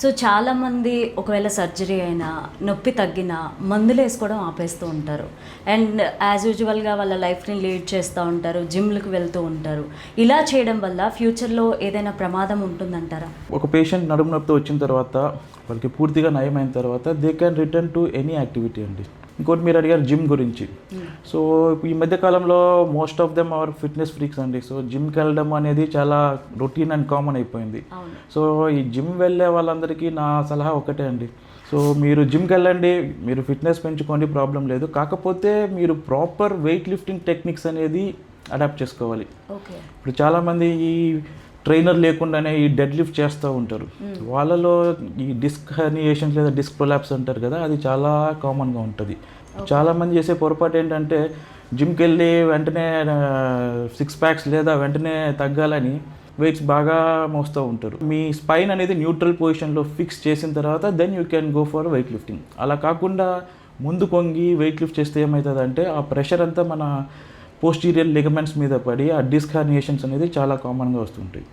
So చాలామంది ఒకవేళ surgery అయినా నొప్పి తగ్గినా మందులు వేసుకోవడం ఆపేస్తూ ఉంటారు. అండ్ యాజ్ యూజువల్గా వాళ్ళ లైఫ్ని లీడ్ చేస్తూ ఉంటారు, జిమ్లకు వెళ్తూ ఉంటారు. ఇలా చేయడం వల్ల ఫ్యూచర్లో ఏదైనా ప్రమాదం ఉంటుందంటారా? ఒక పేషెంట్ నడుము నొప్పితో వచ్చిన తర్వాత వాళ్ళకి పూర్తిగా నయమైన తర్వాత they can return to any activity అండి. ఇంకోటి మీరు అడిగారు జిమ్ గురించి. సో ఈ మధ్యకాలంలో most of them are fitness freaks అండి. సో జిమ్కి వెళ్ళడం అనేది చాలా రొటీన్ అండ్ కామన్ అయిపోయింది. సో ఈ జిమ్ వెళ్ళే వాళ్ళందరికీ నా సలహా ఒకటే అండి. సో మీరు జిమ్కి వెళ్ళండి, మీరు ఫిట్నెస్ పెంచుకోండి, ప్రాబ్లం లేదు. కాకపోతే మీరు ప్రాపర్ వెయిట్ లిఫ్టింగ్ టెక్నిక్స్ అనేది అడాప్ట్ చేసుకోవాలి. ఇప్పుడు చాలామంది ఈ ట్రైనర్ లేకుండానే ఈ డెడ్ లిఫ్ట్ చేస్తూ ఉంటారు. వాళ్ళలో ఈ డిస్క్ హర్నియేషన్స్ లేదా డిస్క్ ప్రొలాప్స్ అంటారు కదా, అది చాలా కామన్గా ఉంటుంది. చాలామంది చేసే పొరపాటు ఏంటంటే జిమ్కి వెళ్ళి వెంటనే 6 ప్యాక్స్ లేదా వెంటనే తగ్గాలని వెయిట్స్ బాగా మోస్తూ ఉంటారు. మీ స్పైన్ అనేది న్యూట్రల్ పొజిషన్లో ఫిక్స్ చేసిన తర్వాత then you can go for weight lifting. అలా కాకుండా ముందు కొంగి వెయిట్ లిఫ్ట్ చేస్తే ఏమవుతుందంటే ఆ ప్రెషర్ అంతా మన పోస్టీరియర్ లిగమెంట్స్ మీద పడి ఆ డిస్క్ హర్నియేషన్స్ అనేది చాలా కామన్గా వస్తుంటాయి.